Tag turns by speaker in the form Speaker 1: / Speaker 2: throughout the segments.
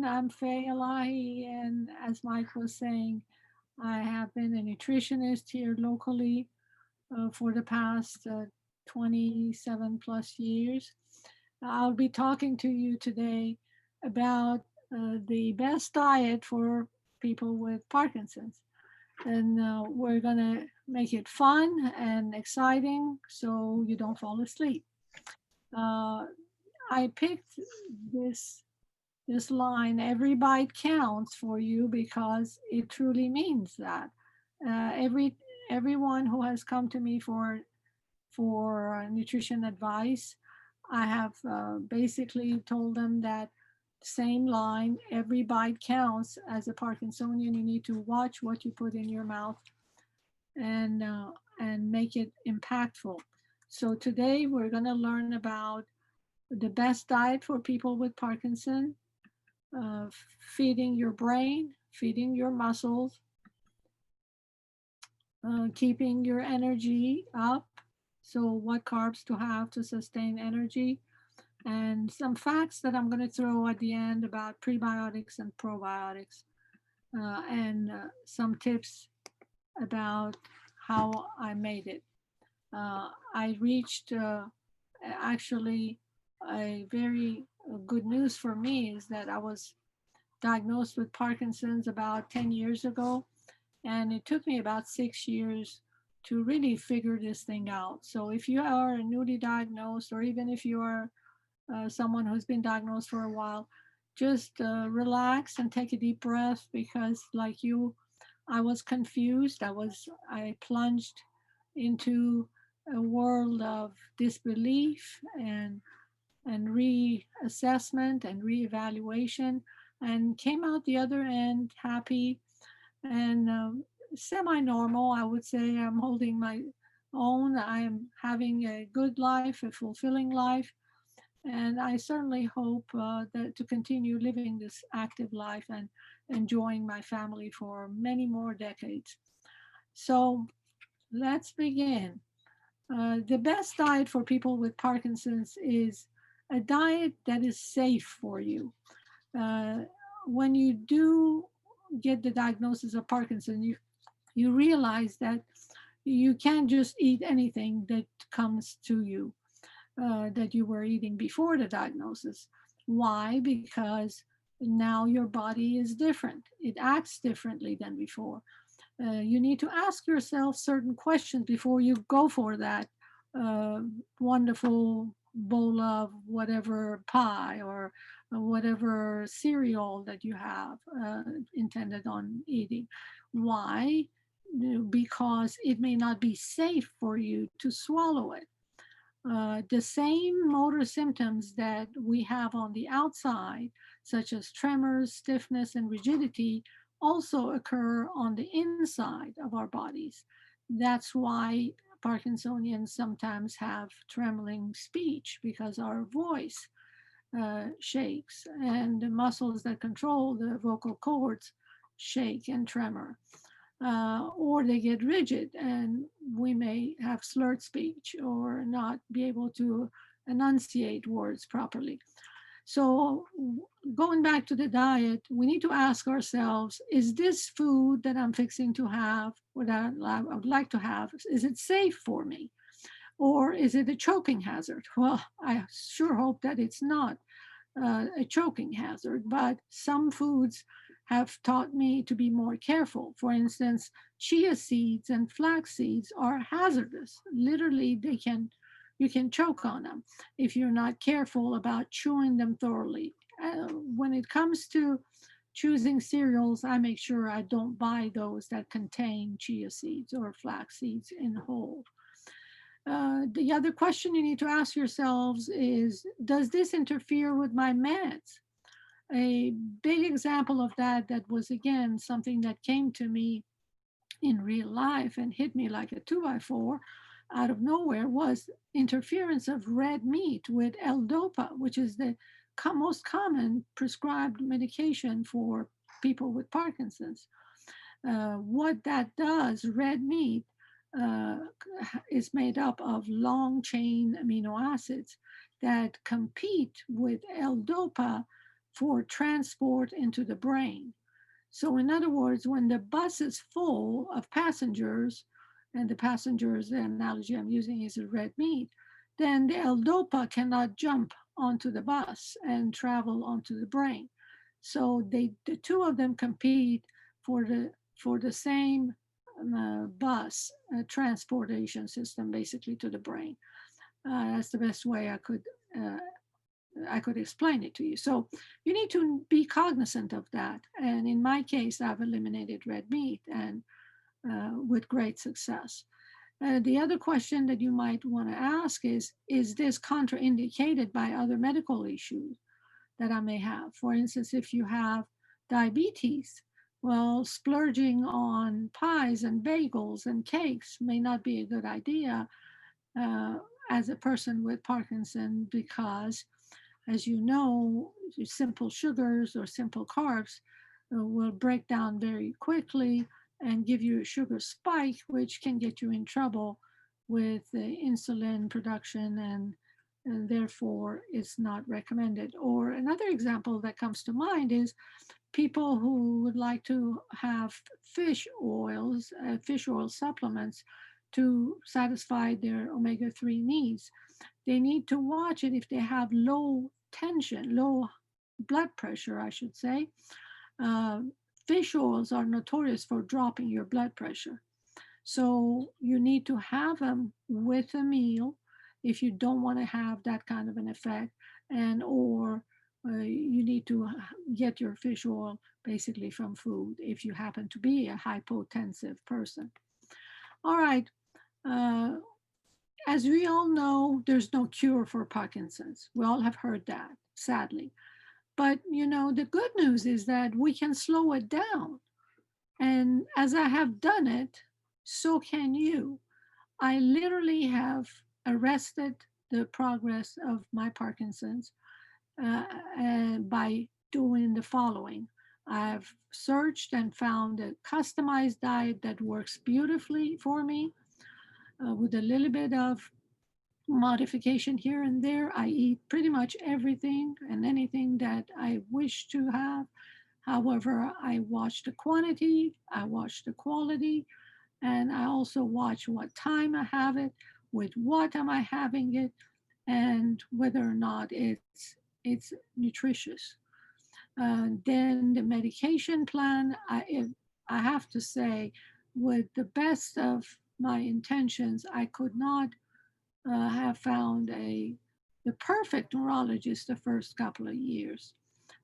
Speaker 1: I'm Faye, and as Mike was saying, I have been a nutritionist here locally for the past 27 plus years. I'll be talking to you today about the best diet for people with Parkinson's. And we're going to make it fun and exciting so you don't fall asleep. Uh, I picked this this line, every bite counts for you, because it truly means that. Everyone who has come to me for nutrition advice, I have basically told them that same line, every bite counts. As a Parkinsonian, you need to watch what you put in your mouth and uh, and make it impactful. So today we're going to learn about the best diet for people with Parkinson, uh, feeding your brain, feeding your muscles, keeping your energy up. So, what carbs to have to sustain energy, and some facts that I'm going to throw at the end about prebiotics and probiotics, and some tips about how I made it. I reached actually a very good news for me is that I was diagnosed with Parkinson's about 10 years ago. And it took me about 6 years to really figure this thing out. So if you are newly diagnosed, or even if you are someone who's been diagnosed for a while, just relax and take a deep breath, because, like you, I was confused. I plunged into a world of disbelief and reassessment and reevaluation, and came out the other end happy and semi-normal. I would say I'm holding my own. I am having a good life, a fulfilling life, and I certainly hope that to continue living this active life and enjoying my family for many more decades. So let's begin. The best diet for people with Parkinson's is a diet that is safe for you. Uh, when you do get the diagnosis of Parkinson, you realize that you can't just eat anything that comes to you that you were eating before the diagnosis. Why? Because now your body is different. It acts differently than before. You need to ask yourself certain questions before you go for that uh, wonderful bowl of whatever pie or whatever cereal that you have intended on eating. Why? Because it may not be safe for you to swallow it. The same motor symptoms that we have on the outside, such as tremors, stiffness, and rigidity, also occur on the inside of our bodies. That's why Parkinsonians sometimes have trembling speech, because our voice shakes and the muscles that control the vocal cords shake and tremor, or they get rigid and we may have slurred speech or not be able to enunciate words properly. So, going back to the diet, we need to ask ourselves, is this food that I'm fixing to have, or that I would like to have, is it safe for me? Or is it a choking hazard? Well, I sure hope that it's not a choking hazard, but some foods have taught me to be more careful. For instance, chia seeds and flax seeds are hazardous. Literally, you can choke on them if you're not careful about chewing them thoroughly. When it comes to choosing cereals, I make sure I don't buy those that contain chia seeds or flax seeds in whole. The other question you need to ask yourselves is, does this interfere with my meds? A big example of that was again something that came to me in real life and hit me like a two by four out of nowhere, was interference of red meat with L-DOPA, which is the most common prescribed medication for people with Parkinson's. What that does, red meat uh, is made up of long chain amino acids that compete with L-DOPA for transport into the brain. So, in other words, when the bus is full of passengers, and the passengers, the analogy I'm using is a red meat, then the L-DOPA cannot jump onto the bus and travel onto the brain. So the two of them compete for the same bus transportation system, basically to the brain. That's the best way uh, I could explain it to you. So you need to be cognizant of that. And in my case, I've eliminated red meat and with great success. The other question that you might want to ask is this contraindicated by other medical issues that I may have? For instance, if you have diabetes, well, splurging on pies and bagels and cakes may not be a good idea uh, as a person with Parkinson because, as you know, simple sugars or simple carbs will break down very quickly and give you a sugar spike, which can get you in trouble with the insulin production and therefore it's not recommended. Or another example that comes to mind is people who would like to have fish oil supplements to satisfy their omega-3 needs. They need to watch it if they have low tension, low blood pressure, I should say. Uh, Fish oils are notorious for dropping your blood pressure. So you need to have them with a meal if you don't want to have that kind of an effect, and or you need to get your fish oil basically from food if you happen to be a hypotensive person. All right. Uh, as we all know, there's no cure for Parkinson's. We all have heard that, sadly. But you know, the good news is that we can slow it down. And as I have done it, so can you. I literally have arrested the progress of my Parkinson's by doing the following. I've searched and found a customized diet that works beautifully for me with a little bit of modification here and there. I eat pretty much everything and anything that I wish to have. However, I watch the quantity, I watch the quality, and I also watch what time I have it, with what am I having it, and whether or not it's nutritious. Then the medication plan, I have to say, with the best of my intentions, I could not have found the perfect neurologist the first couple of years.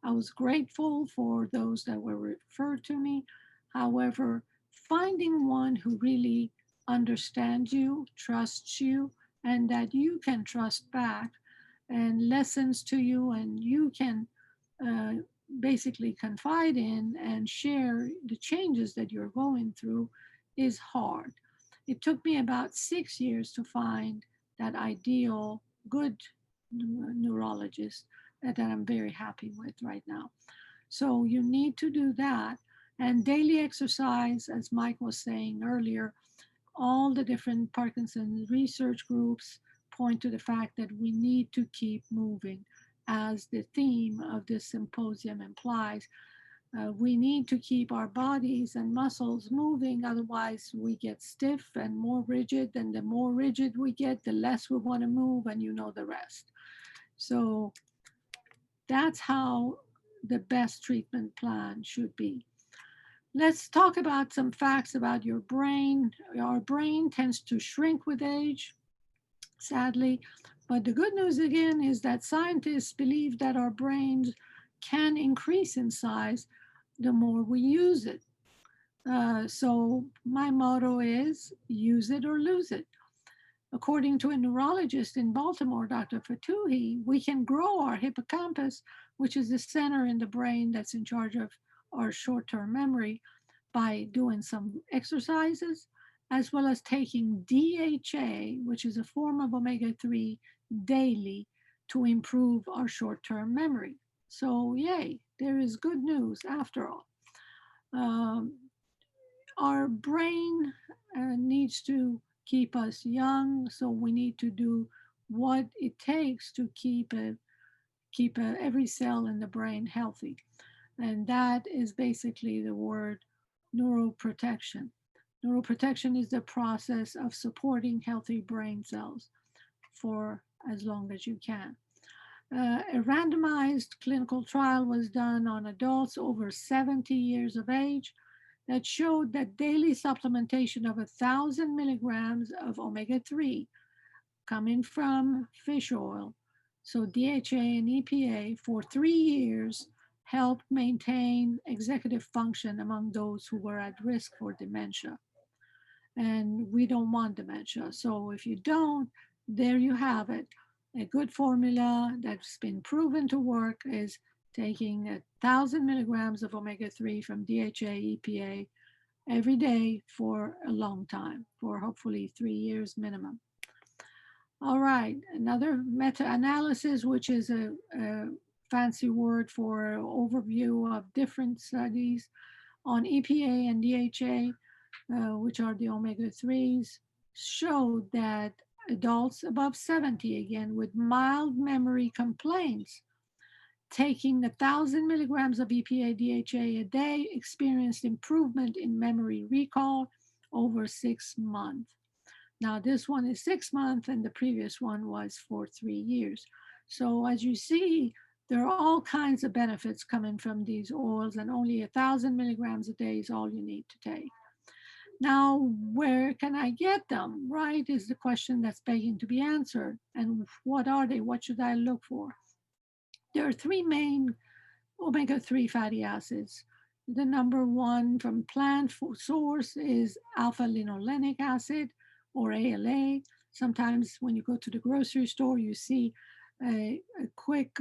Speaker 1: I was grateful for those that were referred to me. However, finding one who really understands you, trusts you, and that you can trust back and listens to you and you can uh, basically confide in and share the changes that you're going through is hard. It took me about 6 years to find that ideal, good neurologist that I'm very happy with right now. So you need to do that. And daily exercise, as Mike was saying earlier, all the different Parkinson research groups point to the fact that we need to keep moving. As the theme of this symposium implies, we need to keep our bodies and muscles moving, otherwise, we get stiff and more rigid. And the more rigid we get, the less we want to move, and you know the rest. So, that's how the best treatment plan should be. Let's talk about some facts about your brain. Our brain tends to shrink with age, sadly. But the good news again is that scientists believe that our brains can increase in size the more we use it. So my motto is use it or lose it. According to a neurologist in Baltimore, Dr. Fatuhi, we can grow our hippocampus, which is the center in the brain that's in charge of our short term memory, by doing some exercises, as well as taking DHA, which is a form of omega 3, daily to improve our short term memory. So, yay, there is good news after all. Um, our brain needs to keep us young, so we need to do what it takes to keep every cell in the brain healthy. And that is basically the word neuroprotection. Neuroprotection is the process of supporting healthy brain cells for as long as you can. A randomized clinical trial was done on adults over 70 years of age that showed that daily supplementation of 1,000 milligrams of omega 3 coming from fish oil, so DHA and EPA, for 3 years helped maintain executive function among those who were at risk for dementia. And we don't want dementia. So if you don't, there you have it. A good formula that's been proven to work is taking 1,000 milligrams of omega 3 from DHA, EPA every day for a long time, for hopefully 3 years minimum. All right, another meta-analysis, which is a fancy word for overview of different studies on EPA and DHA, which are the omega-3s, showed that adults above 70, again, with mild memory complaints, taking 1,000 milligrams of EPA DHA a day experienced improvement in memory recall over 6 months. Now, this one is 6 months, and the previous one was for 3 years. So, as you see, there are all kinds of benefits coming from these oils, and only 1,000 milligrams a day is all you need to take. Now, where can I get them, right, is the question that's begging to be answered. And what are they? What should I look for? There are three main omega 3 fatty acids. The number one from plant source is alpha linolenic acid, or ALA. Sometimes when you go to the grocery store, you see a quick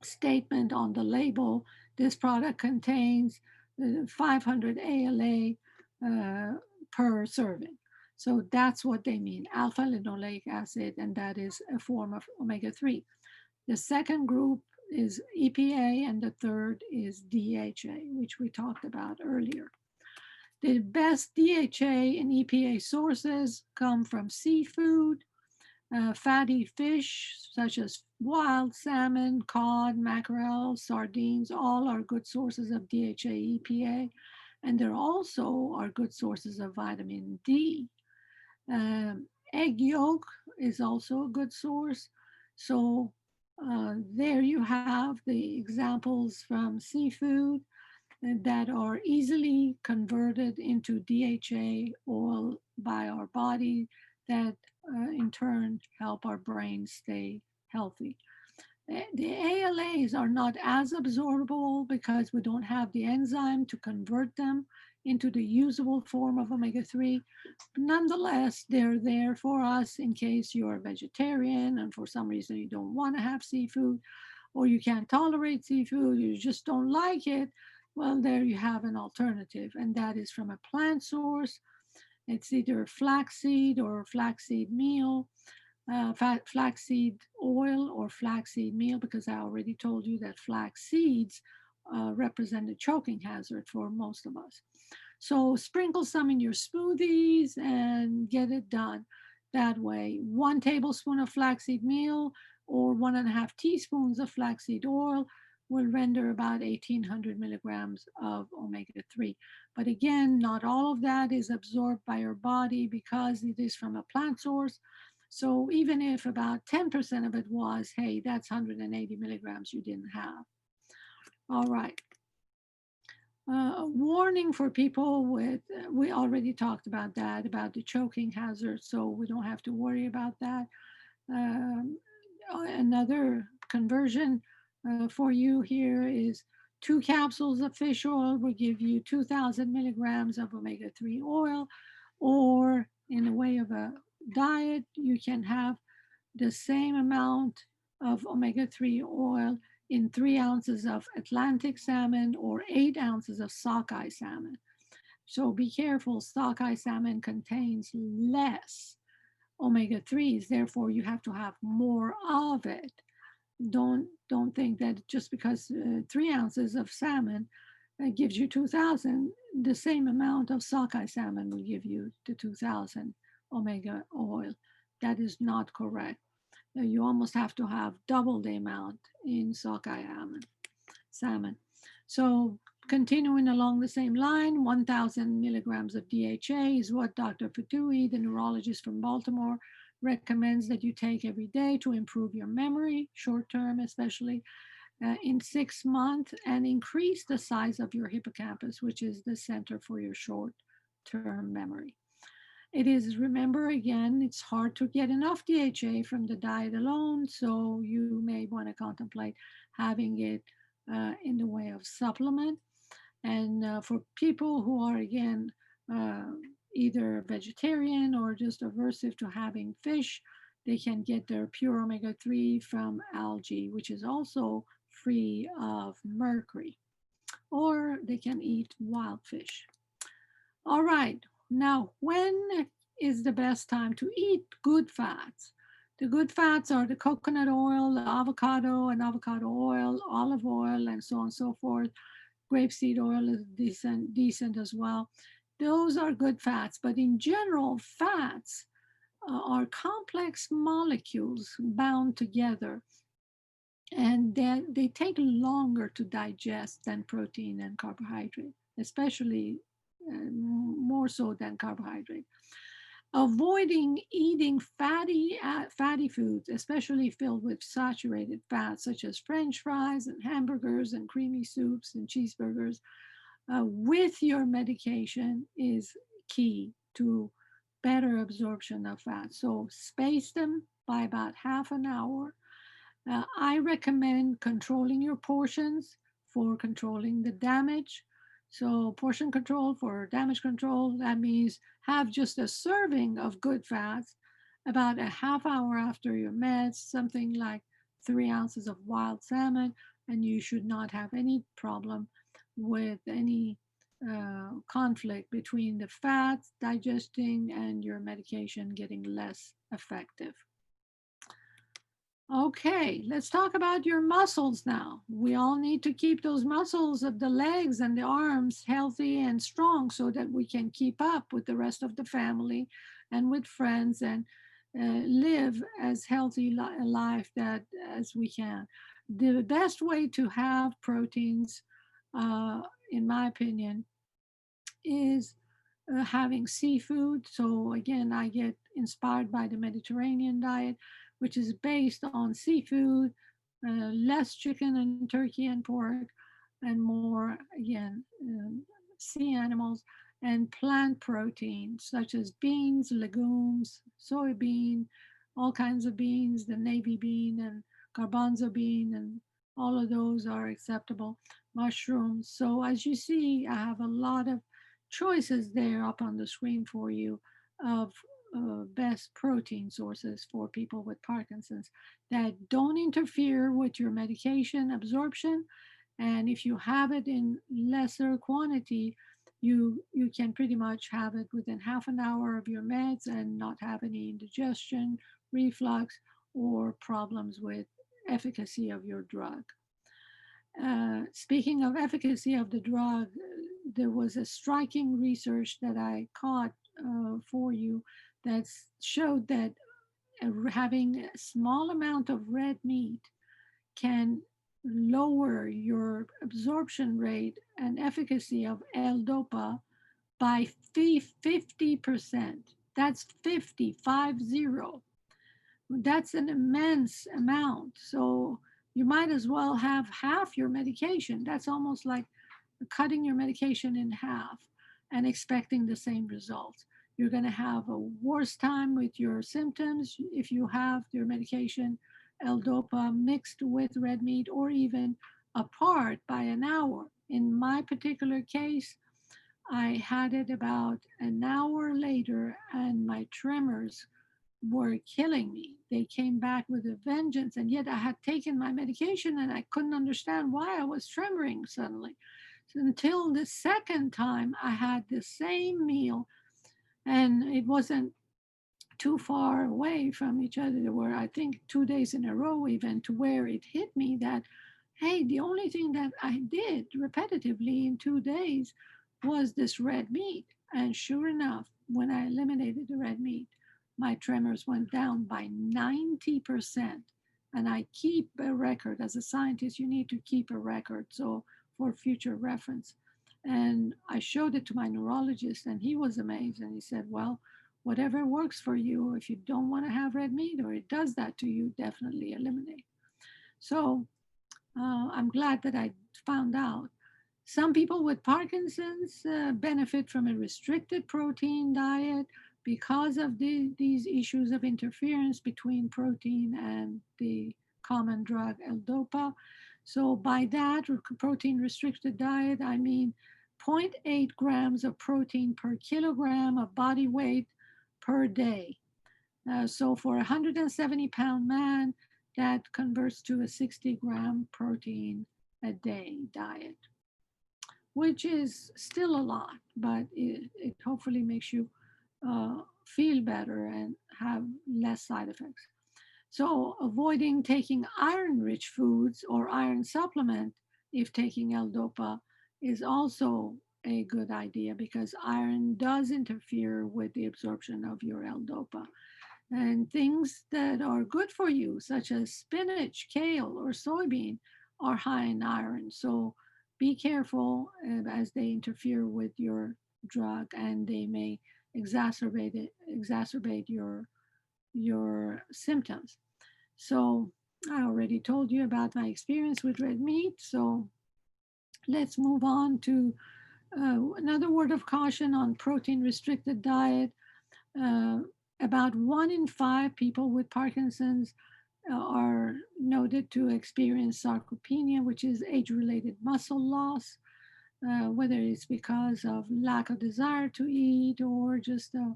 Speaker 1: statement on the label. This product contains 500 ALA per serving. So that's what they mean, alpha linoleic acid, and that is a form of omega 3. The second group is EPA, and the third is DHA, which we talked about earlier. The best DHA and EPA sources come from seafood, fatty fish such as wild salmon, cod, mackerel, sardines, all are good sources of DHA, EPA, and there also are good sources of vitamin D. Egg yolk is also a good source. So there you have the examples from seafood that are easily converted into DHA oil by our body that in turn help our brain stay healthy. The ALAs are not as absorbable because we don't have the enzyme to convert them into the usable form of omega 3. Nonetheless, they're there for us in case you're a vegetarian and for some reason you don't want to have seafood, or you can't tolerate seafood, you just don't like it. Well, there you have an alternative, and that is from a plant source. It's either flaxseed or flaxseed meal, flaxseed oil or flaxseed meal, because I already told you that flax seeds represent a choking hazard for most of us. So sprinkle some in your smoothies and get it done that way. 1 tablespoon of flaxseed meal or 1.5 teaspoons of flaxseed oil will render about 1,800 milligrams of omega 3. But again, not all of that is absorbed by your body because it is from a plant source. So even if about 10% of it was, hey, that's 180 milligrams you didn't have. All right. A warning for people with, we already talked about that, about the choking hazard, so we don't have to worry about that. Another conversion for you here is 2 capsules of fish oil will give you 2,000 milligrams of omega 3 oil, or in the way of a diet, you can have the same amount of omega 3 oil in 3 ounces of Atlantic salmon or 8 ounces of sockeye salmon. So be careful, sockeye salmon contains less omega 3s, therefore you have to have more of it. Don't think that just because 3 ounces of salmon gives you 2,000, the same amount of sockeye salmon will give you the 2,000 omega oil. That is not correct. You almost have to have double the amount in sockeye salmon. So continuing along the same line, 1,000 milligrams of DHA is what Dr. Fatui, the neurologist from Baltimore, recommends that you take every day to improve your memory, short term especially, in 6 months, and increase the size of your hippocampus, which is the center for your short term memory. It is, remember again, it's hard to get enough DHA from the diet alone, so you may want to contemplate having it in the way of supplement. And for people who are, again, uh, either vegetarian or just aversive to having fish, they can get their pure omega 3 from algae, which is also free of mercury, or they can eat wild fish. All right. Now, when is the best time to eat good fats? The good fats are the coconut oil, the avocado and avocado oil, olive oil, and so on and so forth. Grapeseed oil is decent as well. Those are good fats, but in general, fats are complex molecules bound together, and they take longer to digest than protein and carbohydrate, especially more so than carbohydrate. Avoiding eating fatty foods, especially filled with saturated fats, such as French fries and hamburgers and creamy soups and cheeseburgers, with your medication is key to better absorption of fat. So space them by about half an hour. I recommend controlling your portions for controlling the damage. So, portion control for damage control, that means have just a serving of good fats about a half hour after your meds, something like 3 ounces of wild salmon, and you should not have any problem with any conflict between the fats digesting and your medication getting less effective. Okay, let's talk about your muscles now. We all need to keep those muscles of the legs and the arms healthy and strong so that we can keep up with the rest of the family and with friends and live as healthy a life that as we can. The best way to have proteins, in my opinion, is having seafood. So again, I get inspired by the Mediterranean diet, which is based on seafood, less chicken and turkey and pork, and more, again, sea animals and plant proteins such as beans, legumes, soybean, all kinds of beans, the navy bean and garbanzo bean, and all of those are acceptable. Mushrooms. So as you see, I have a lot of choices there up on the screen for you of best protein sources for people with Parkinson's that don't interfere with your medication absorption. And if you have it in lesser quantity, you can pretty much have it within half an hour of your meds and not have any indigestion, reflux, or problems with efficacy of your drug. Speaking of efficacy of the drug, there was a striking research that I caught for you that showed that having a small amount of red meat can lower your absorption rate and efficacy of L-DOPA by 50%. That's 50. That's an immense amount. So you might as well have half your medication. That's almost like cutting your medication in half and expecting the same results. You're going to have a worse time with your symptoms if you have your medication L-DOPA mixed with red meat or even apart by an hour. In my particular case, I had it about an hour later and my tremors were killing me. They came back with a vengeance, and yet I had taken my medication and I couldn't understand why I was tremoring suddenly. So until the second time I had the same meal, and it wasn't too far away from each other. There were, I think, 2 days in a row, even to where it hit me that, hey, the only thing that I did repetitively in 2 days was this red meat. And sure enough, when I eliminated the red meat, my tremors went down by 90%. And I keep a record. As a scientist, you need to keep a record so for future reference. And I showed it to my neurologist, and he was amazed. And he said, well, whatever works for you, if you don't want to have red meat or it does that to you, definitely eliminate. So I'm glad that I found out. Some people with Parkinson's benefit from a restricted protein diet because of these issues of interference between protein and the common drug L-DOPA. So by that protein restricted diet, I mean zero point 0.8 grams of protein per kilogram of body weight per day. So for a 170-pound man, that converts to a 60-gram protein a day diet, which is still a lot, but it hopefully makes you feel better and have less side effects. So avoiding taking iron-rich foods or iron supplement if taking L-DOPA is also a good idea because iron does interfere with the absorption of your L-DOPA. And things that are good for you, such as spinach, kale, or soybean, are high in iron. So be careful as they interfere with your drug, and they may exacerbate your symptoms. So I already told you about my experience with red meat. So let's move on to another word of caution on protein restricted diet. Uh, about 1 in 5 people with Parkinson's are noted to experience sarcopenia, which is age related muscle loss, whether it's because of lack of desire to eat or just a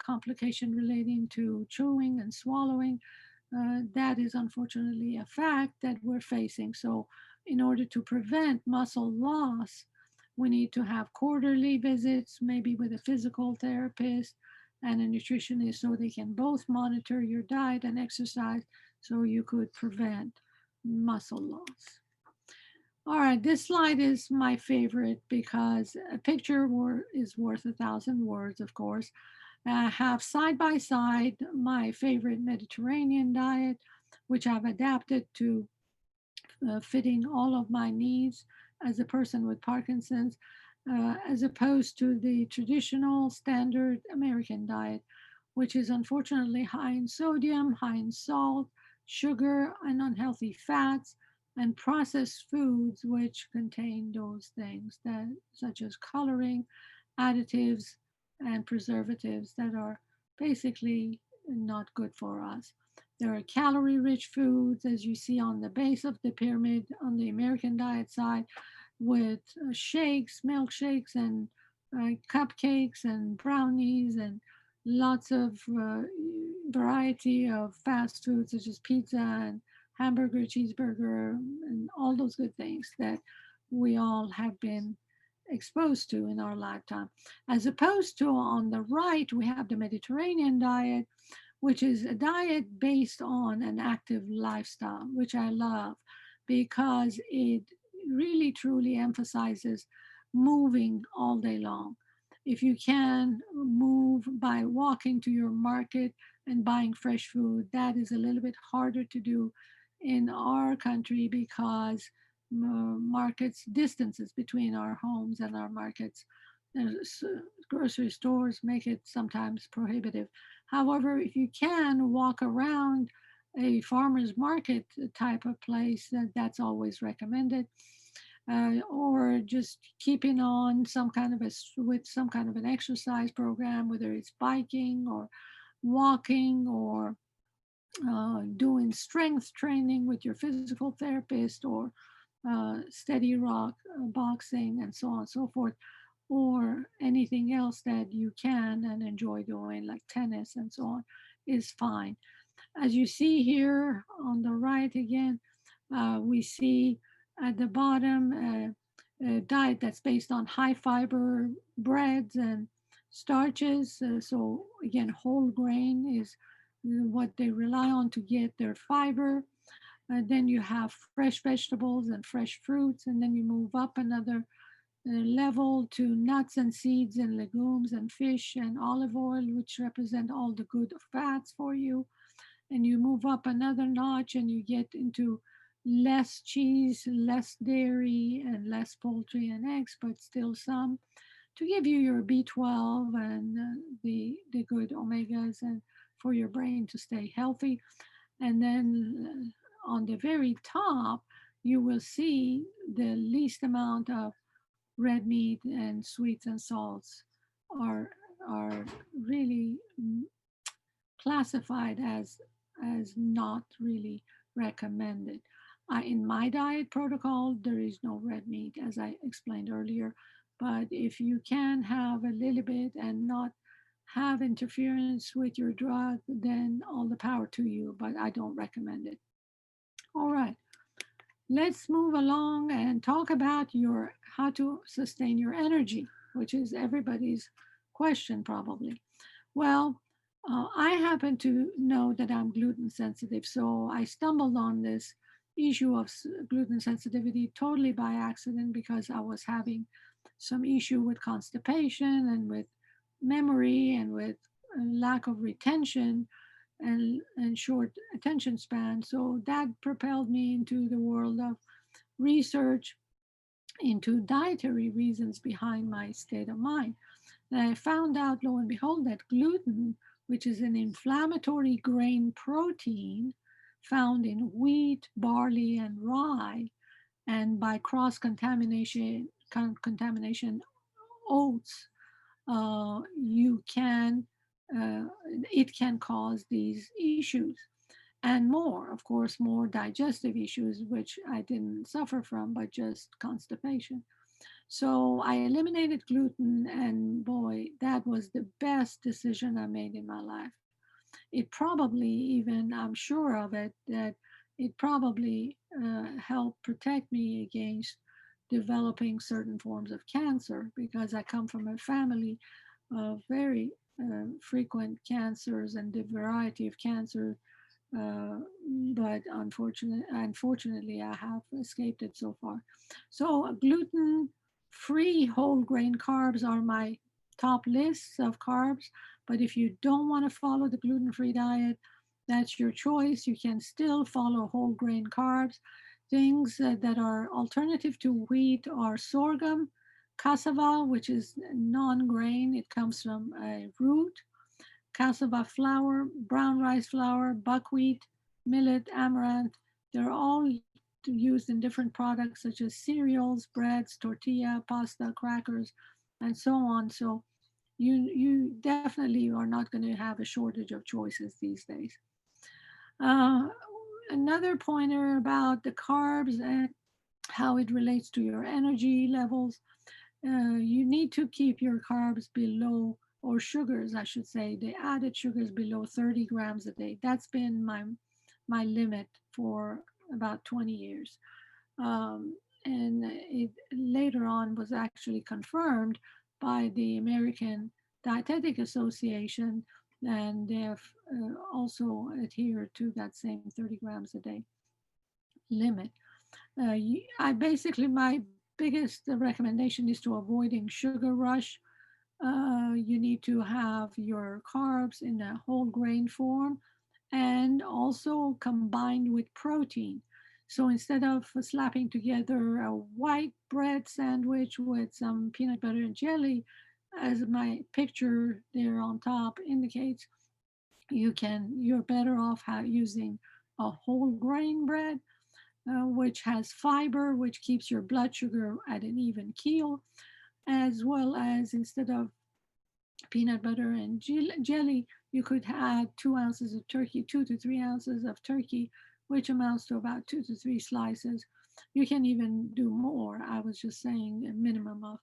Speaker 1: complication relating to chewing and swallowing. That is unfortunately a fact that we're facing. So, in order to prevent muscle loss, we need to have quarterly visits, maybe with a physical therapist and a nutritionist, so they can both monitor your diet and exercise so you could prevent muscle loss. All right, this slide is my favorite because a picture is worth 1,000 words, of course. I have side by side my favorite Mediterranean diet, which I've adapted to fitting all of my needs as a person with Parkinson's, as opposed to the traditional standard American diet, which is unfortunately high in sodium, high in salt, sugar, and unhealthy fats, and processed foods which contain those things that such as coloring, additives, and preservatives that are basically not good for us. There are calorie rich foods, as you see on the base of the pyramid on the American diet side, with shakes, milkshakes, and cupcakes and brownies, and lots of variety of fast foods such as pizza and hamburger, cheeseburger, and all those good things that we all have been exposed to in our lifetime. As opposed to on the right, we have the Mediterranean diet, which is a diet based on an active lifestyle, which I love because it really truly emphasizes moving all day long. If you can move by walking to your market and buying fresh food, that is a little bit harder to do in our country because markets, distances between our homes and our markets, grocery stores make it sometimes prohibitive. However, if you can walk around a farmer's market type of place, that's always recommended. Or just keeping on some kind of with some kind of an exercise program, whether it's biking or walking or doing strength training with your physical therapist or steady rock boxing and so on and so forth, or anything else that you can and enjoy doing like tennis and so on is fine. As you see here on the right again, we see at the bottom a diet that's based on high fiber breads and starches. So again, whole grain is what they rely on to get their fiber. Then you have fresh vegetables and fresh fruits, and then you move up another level to nuts and seeds and legumes and fish and olive oil, which represent all the good fats for you. And you move up another notch and you get into less cheese, less dairy, and less poultry and eggs, but still some to give you your B12 and the good omegas and for your brain to stay healthy. And then on the very top, you will see the least amount of red meat and sweets and salts are are really classified as not really recommended. In my diet protocol, there is no red meat, as I explained earlier. But if you can have a little bit and not have interference with your drug, then all the power to you. But I don't recommend it. All right, let's move along and talk about your how to sustain your energy, which is everybody's question probably. Well, I happen to know that I'm gluten sensitive, so I stumbled on this issue of gluten sensitivity totally by accident because I was having some issue with constipation and with memory and with lack of retention and short attention span. So that propelled me into the world of research into dietary reasons behind my state of mind. And I found out, lo and behold, that gluten, which is an inflammatory grain protein found in wheat, barley, and rye, and by cross contamination oats, you can it can cause these issues and more, of course, more digestive issues, which I didn't suffer from, but just constipation. So I eliminated gluten, and boy, that was the best decision I made in my life. It probably, even I'm sure of it, that it probably helped protect me against developing certain forms of cancer because I come from a family of very frequent cancers and the variety of cancer. uh, but unfortunately, I have escaped it so far. So, gluten free whole grain carbs are my top lists of carbs. But if you don't want to follow the gluten free diet, that's your choice. You can still follow whole grain carbs. Things that are alternative to wheat are sorghum, cassava, which is non grain, it comes from a root, cassava flour, brown rice flour, buckwheat, millet, amaranth. They're all used in different products such as cereals, breads, tortilla, pasta, crackers, and so on. So you definitely are not going to have a shortage of choices these days. Uh, Another pointer about the carbs and how it relates to your energy levels. You need to keep your carbs below, or sugars, I should say, the added sugars below 30 grams a day. That's been my limit for about 20 years. And it later on was actually confirmed by the American Dietetic Association, and they have also adhered to that same 30 grams a day limit. I basically, my biggest recommendation is to avoiding sugar rush. You need to have your carbs in a whole grain form and also combined with protein. So instead of slapping together a white bread sandwich with some peanut butter and jelly, as my picture there on top indicates, you're better off using a whole grain bread, which has fiber, which keeps your blood sugar at an even keel, as well as instead of peanut butter and jelly, you could add 2 ounces of turkey, 2 to 3 ounces of turkey, which amounts to about 2 to 3 slices. You can even do more. I was just saying a minimum of.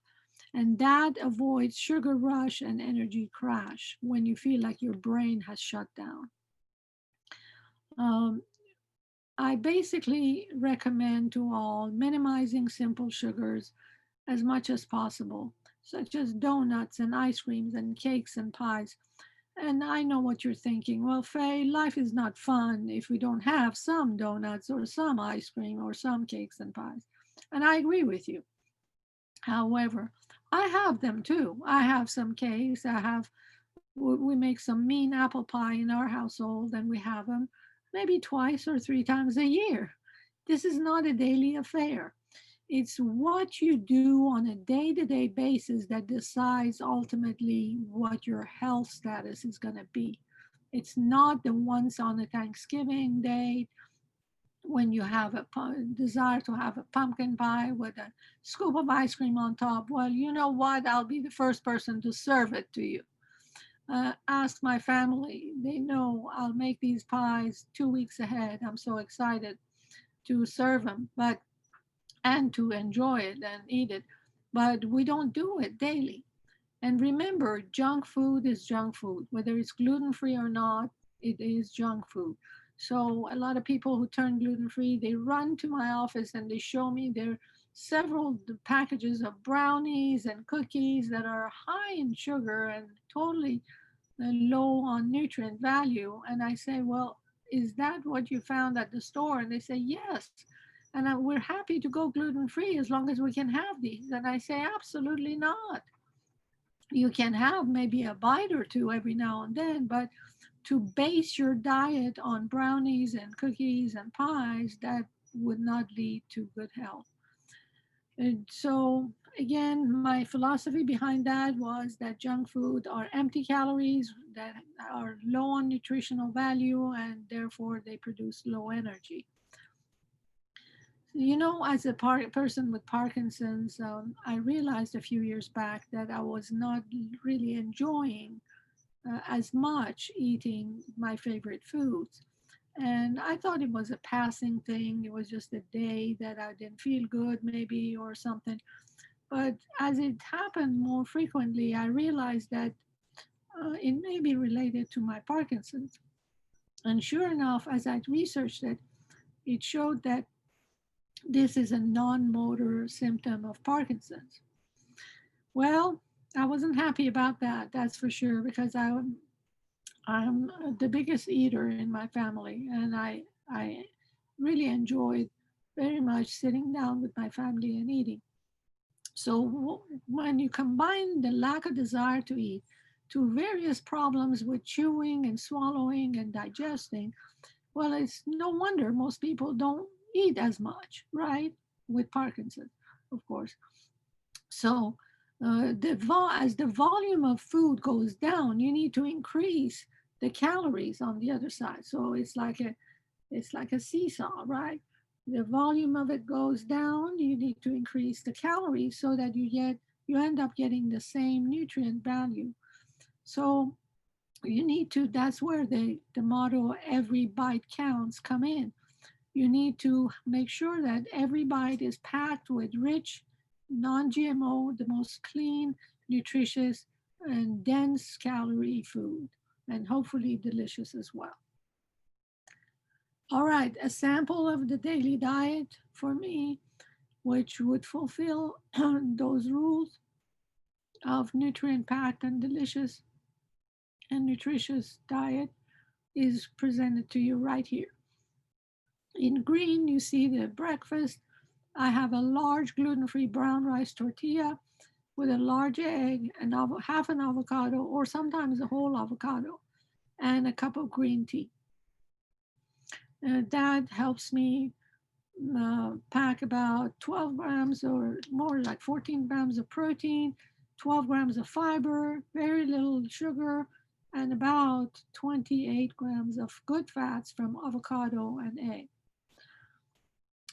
Speaker 1: And that avoids sugar rush and energy crash when you feel like your brain has shut down. Um, I basically recommend to all minimizing simple sugars as much as possible, such as donuts and ice creams and cakes and pies. And I know what you're thinking. Well, Faye, life is not fun if we don't have some donuts or some ice cream or some cakes and pies. And I agree with you. However, I have them too. I have some cakes. We make some mean apple pie in our household, and we have them maybe twice or three times a year. This is not a daily affair. It's what you do on a day to day basis that decides ultimately what your health status is going to be. It's not the once on a Thanksgiving day when you have a desire to have a pumpkin pie with a scoop of ice cream on top. Well, you know what? I'll be the first person to serve it to you. Ask my family. They know I'll make these pies 2 weeks ahead. I'm so excited to serve them, but and to enjoy it and eat it. But we don't do it daily. And remember, junk food is junk food, whether it's gluten free or not. It is junk food. So a lot of people who turn gluten free, they run to my office and they show me their several packages of brownies and cookies that are high in sugar and totally low on nutrient value. And I say, well, is that what you found at the store? And they say, yes. And we're happy to go gluten free as long as we can have these. And I say, absolutely not. You can have maybe a bite or two every now and then, but to base your diet on brownies and cookies and pies, that would not lead to good health. And so, again, my philosophy behind that was that junk food are empty calories that are low on nutritional value and therefore they produce low energy. You know, as a person with Parkinson's, I realized a few years back that I was not really enjoying as much eating my favorite foods. And I thought it was a passing thing. It was just a day that I didn't feel good, maybe, or something. But as it happened more frequently, I realized that it may be related to my Parkinson's. And sure enough, as I researched it, it showed that this is a non motor symptom of Parkinson's. Well, I wasn't happy about that, that's for sure, because I'm the biggest eater in my family, and I really enjoyed very much sitting down with my family and eating. So when you combine the lack of desire to eat to various problems with chewing and swallowing and digesting, well, it's no wonder most people don't eat as much, right? With Parkinson, of course. So as the volume of food goes down, you need to increase the calories on the other side. So it's like a seesaw, right? The volume of it goes down. You need to increase the calories so that you end up getting the same nutrient value. So you need to. That's where the motto "every bite counts" come in. You need to make sure that every bite is packed with rich, non-GMO, the most clean, nutritious, and dense calorie food, and hopefully delicious as well. All right, a sample of the daily diet for me, which would fulfill those rules of nutrient packed and delicious and nutritious diet, is presented to you right here. In green, you see the breakfast. I have a large gluten free brown rice tortilla with a large egg, and half an avocado, or sometimes a whole avocado, and a cup of green tea. That helps me pack about 12 grams or more, like 14 grams of protein, 12 grams of fiber, very little sugar, and about 28 grams of good fats from avocado and egg.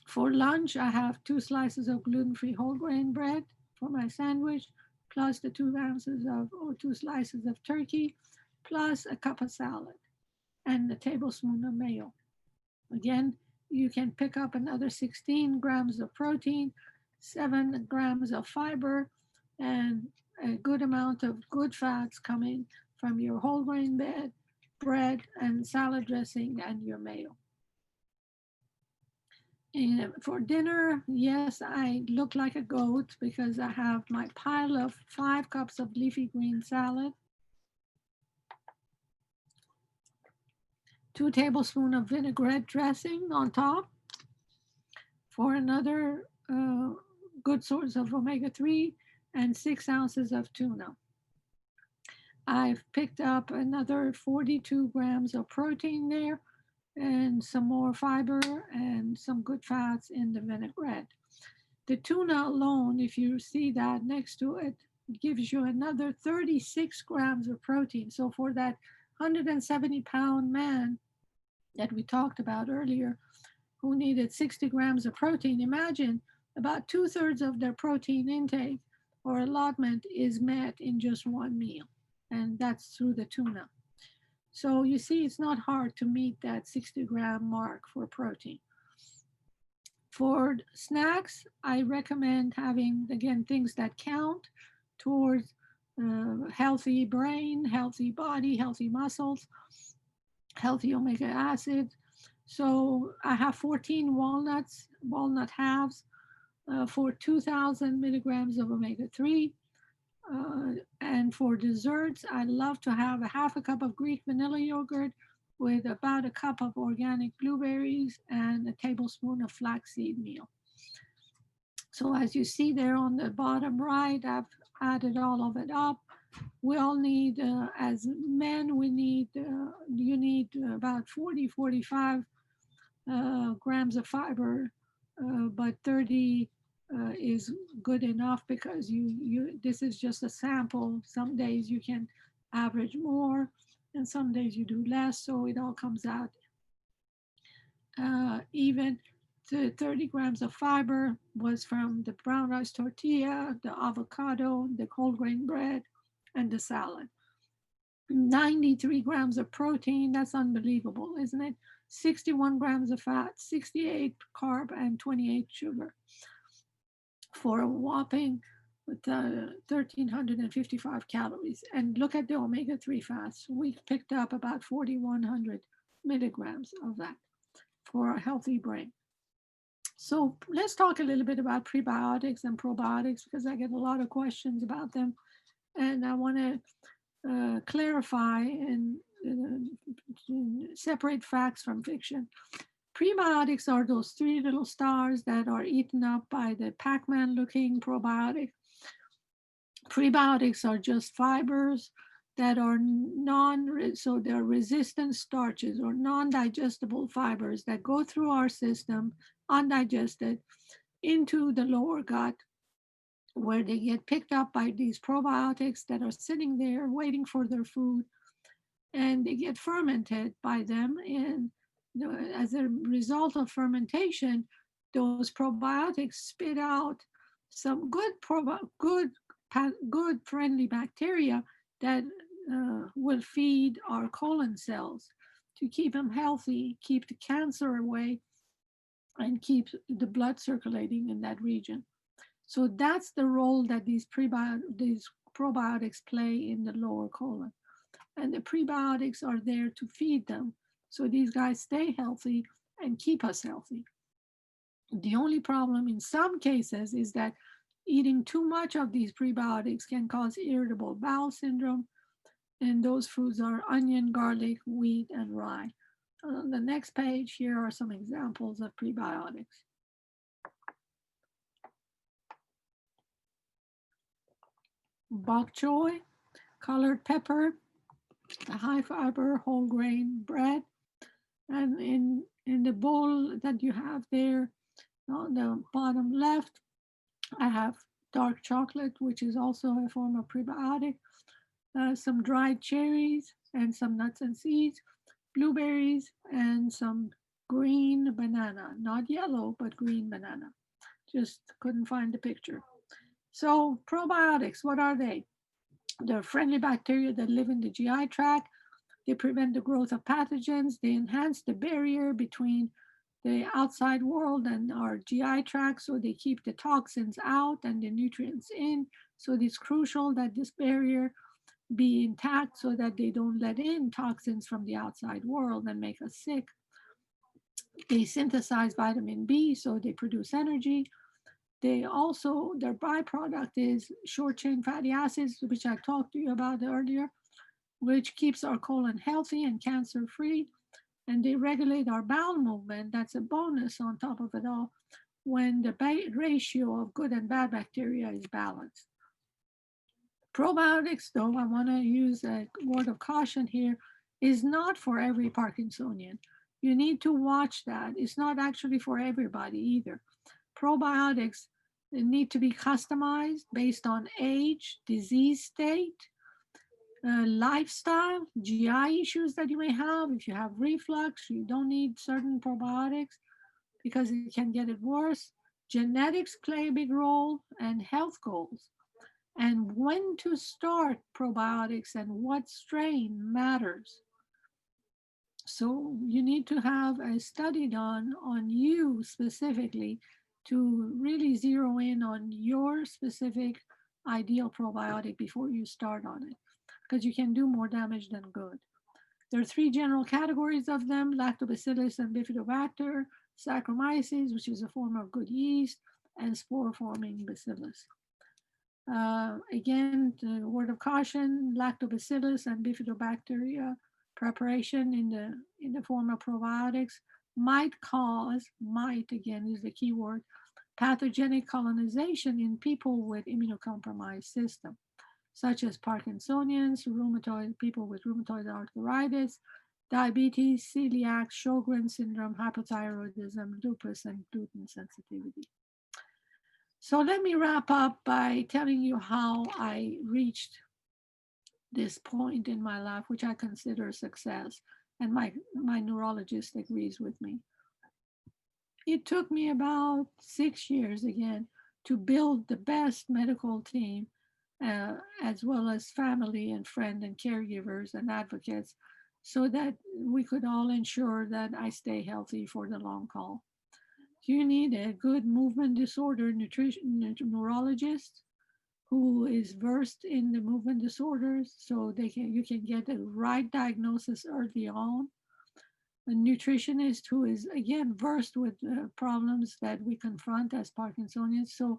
Speaker 1: For lunch, I have 2 slices of gluten free whole grain bread for my sandwich, plus the 2 ounces of or 2 slices of turkey, plus a cup of salad and a tablespoon of mayo. Again, you can pick up another 16 grams of protein, 7 grams of fiber, and a good amount of good fats coming from your whole grain bread and salad dressing and your mayo. And for dinner, yes, I look like a goat because I have my pile of 5 cups of leafy green salad, 2 tablespoons of vinaigrette dressing on top. For another good source of omega-3, and 6 ounces of tuna. I've picked up another 42 grams of protein there and some more fiber and some good fats in the vinaigrette. The tuna alone, if you see that next to it, gives you another 36 grams of protein. So for that 170-pound man that we talked about earlier, who needed 60 grams of protein, imagine about two-thirds of their protein intake or allotment is met in just one meal. And that's through the tuna. So you see, it's not hard to meet that 60-gram mark for protein. For snacks, I recommend having, again, things that count towards healthy brain, healthy body, healthy muscles, healthy omega acids. So I have 14 walnuts, walnut halves for 2,000 milligrams of omega-3. And for desserts, I love to have a half a cup of Greek vanilla yogurt with about a cup of organic blueberries and a tablespoon of flaxseed meal. So as you see there on the bottom right, I've added all of it up. We all need, as men, you need about 40, 45 grams of fiber, but 30 is good enough because this is just a sample. Some days you can average more and some days you do less, so it all comes out even. The 30 grams of fiber was from the brown rice tortilla, the avocado, the whole grain bread, and the salad. 93 grams of protein, that's unbelievable, isn't it? 61 grams of fat, 68 carb, and 28 sugar for a whopping 1,355 calories. And look at the omega-3 fats. We picked up about 4,100 milligrams of that for a healthy brain. So let's talk a little bit about prebiotics and probiotics because I get a lot of questions about them. And I want to clarify and separate facts from fiction. Prebiotics are those three little stars that are eaten up by the Pac-Man looking probiotic. Prebiotics are just fibers that are so they're resistant starches or non-digestible fibers that go through our system undigested into the lower gut, where they get picked up by these probiotics that are sitting there waiting for their food, and they get fermented by them. And as a result of fermentation, those probiotics spit out some good friendly bacteria that will feed our colon cells to keep them healthy, keep the cancer away, and keep the blood circulating in that region. So that's the role that these probiotics play in the lower colon. And the prebiotics are there to feed them. So these guys stay healthy and keep us healthy. The only problem in some cases is that eating too much of these prebiotics can cause irritable bowel syndrome. And those foods are onion, garlic, wheat, and rye. On the next page, here are some examples of prebiotics. Bok choy, colored pepper, the high fiber whole grain bread. And in the bowl that you have there on the bottom left, I have dark chocolate, which is also a form of prebiotic, some dried cherries and some nuts and seeds, blueberries, and some green banana, not yellow, but green banana. Just couldn't find the picture. So probiotics, what are they? They're friendly bacteria that live in the GI tract. They prevent the growth of pathogens. They enhance the barrier between the outside world and our GI tract, so they keep the toxins out and the nutrients in. So it's crucial that this barrier be intact so that they don't let in toxins from the outside world and make us sick. They synthesize vitamin B, so they produce energy. They also, their byproduct is short chain fatty acids, which I talked to you about earlier, which keeps our colon healthy and cancer free. And they regulate our bowel movement. That's a bonus on top of it all. when the ratio of good and bad bacteria is balanced. Probiotics, though, I want to use a word of caution here, is not for every Parkinsonian. You need to watch that. It's not actually for everybody either. Probiotics need to be customized based on age, disease state, lifestyle, GI issues that you may have. If you have reflux, you don't need certain probiotics because it can get it worse. Genetics play a big role, and health goals. And when to start probiotics and what strain matters. So you need to have a study done on you specifically to really zero in on your specific ideal probiotic before you start on it, because you can do more damage than good. There are three general categories of them: lactobacillus and bifidobacter, Saccharomyces, which is a form of good yeast, and spore forming bacillus. Again, the word of caution: lactobacillus and bifidobacteria preparation in the form of probiotics might again is the key word, pathogenic colonization in people with immunocompromised system, such as Parkinsonians, rheumatoid people with rheumatoid arthritis, diabetes, celiac, Sjogren's syndrome, hypothyroidism, lupus, and gluten sensitivity. So let me wrap up by telling you how I reached this point in my life, which I consider a success, and my neurologist agrees with me. It took me about 6 years again to build the best medical team, as well as family and friend and caregivers and advocates, so that we could all ensure that I stay healthy for the long haul. You need a good movement disorder nutrition neurologist who is versed in the movement disorders, so you can get the right diagnosis early on. A nutritionist who is again versed with problems that we confront as Parkinsonians, so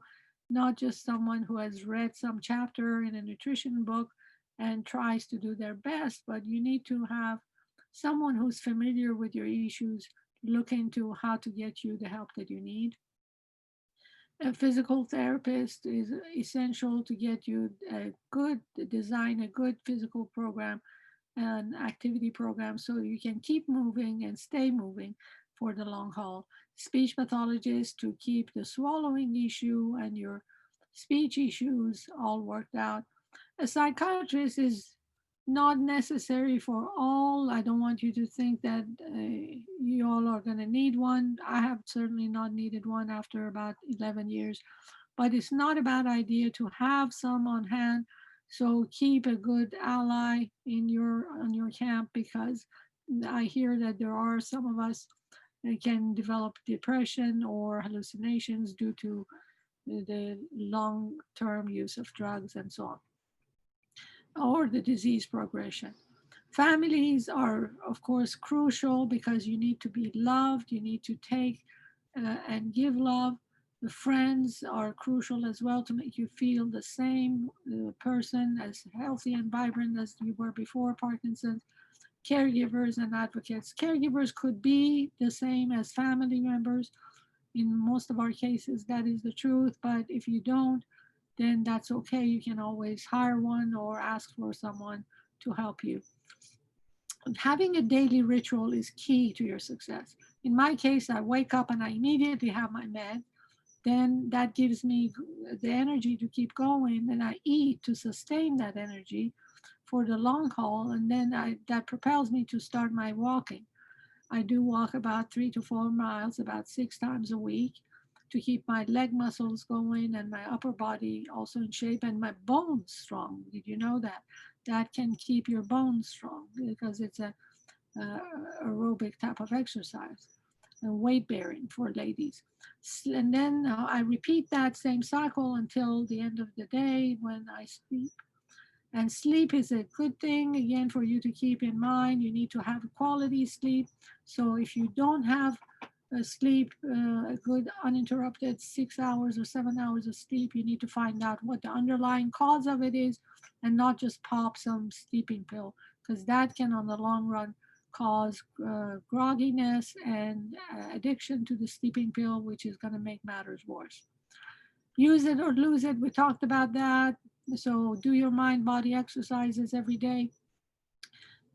Speaker 1: not just someone who has read some chapter in a nutrition book and tries to do their best, but you need to have someone who's familiar with your issues, look into how to get you the help that you need. A physical therapist is essential to get you a good design, a good physical program, an activity program, so you can keep moving and stay moving for the long haul. Speech pathologist to keep the swallowing issue and your speech issues all worked out. A psychiatrist is not necessary for all. I don't want you to think that you all are going to need one. I have certainly not needed one after about 11 years, but it's not a bad idea to have some on hand. So keep a good ally in your on your camp, because I hear that there are some of us that can develop depression or hallucinations due to the long-term use of drugs and so on, or the disease progression. Families are, of course, crucial because you need to be loved, you need to take and give love. The friends are crucial as well to make you feel the same person, as healthy and vibrant as you were before Parkinson's. Caregivers and advocates. Caregivers could be the same as family members. In most of our cases, that is the truth. But if you don't, then that's okay. You can always hire one or ask for someone to help you. Having a daily ritual is key to your success. In my case, I wake up and I immediately have my med. Then that gives me the energy to keep going. Then I eat to sustain that energy for the long haul. And then that propels me to start my walking. I do walk about 3 to 4 miles about 6 times a week to keep my leg muscles going and my upper body also in shape and my bones strong. Did you know that? That can keep your bones strong because it's a aerobic type of exercise, weight bearing for ladies. And then I repeat that same cycle until the end of the day when I sleep. And sleep is a good thing, again, for you to keep in mind. You need to have quality sleep. So if you don't have sleep, a good uninterrupted 6 hours or 7 hours of sleep, you need to find out what the underlying cause of it is and not just pop some sleeping pill, because that can, on the long run, cause grogginess and addiction to the sleeping pill, which is going to make matters worse. Use it or lose it. We talked about that. So do your mind body exercises every day,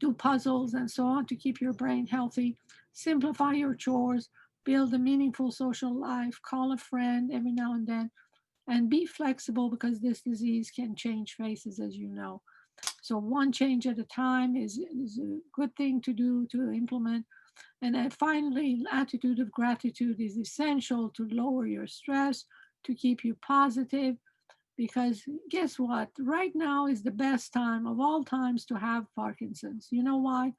Speaker 1: do puzzles and so on to keep your brain healthy, simplify your chores, build a meaningful social life, call a friend every now and be flexible because this disease can change faces, as you know. So one change at a time is a good thing to do to implement. And then finally, attitude of gratitude is essential to lower your stress, to keep you positive, because guess what? Right now is the best time of all times to have Parkinson's. You know why?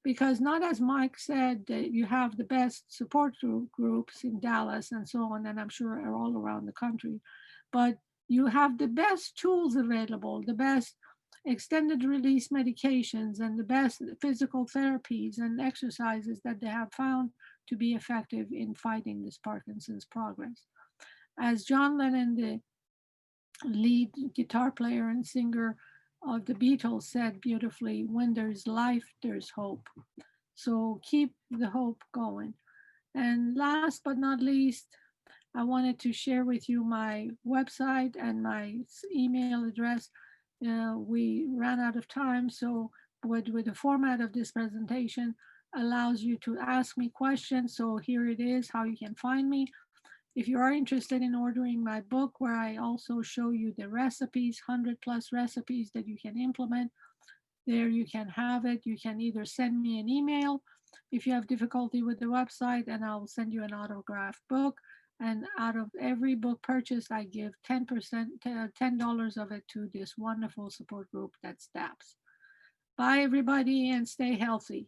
Speaker 1: Because not as Mike said, that you have the best support groups in Dallas and so on, and I'm sure are all around the country, but you have the best tools available, the best extended release medications, and the best physical therapies and exercises that they have found to be effective in fighting this Parkinson's progress. As John Lennon, the lead guitar player and singer of the Beatles, said beautifully, when there's life, there's hope. So keep the hope going. And last but not least, I wanted to share with you my website and my email address. We ran out of time, so with the format of this presentation allows you to ask me questions. So here it is, how you can find me. If you are interested in ordering my book, where I also show you the recipes, 100 plus recipes that you can implement, there you can have it. You can either send me an email if you have difficulty with the website, and I'll send you an autographed book. And out of every book purchased, I give 10%, $10 of it to this wonderful support group that's DAPS. Bye, everybody, and stay healthy.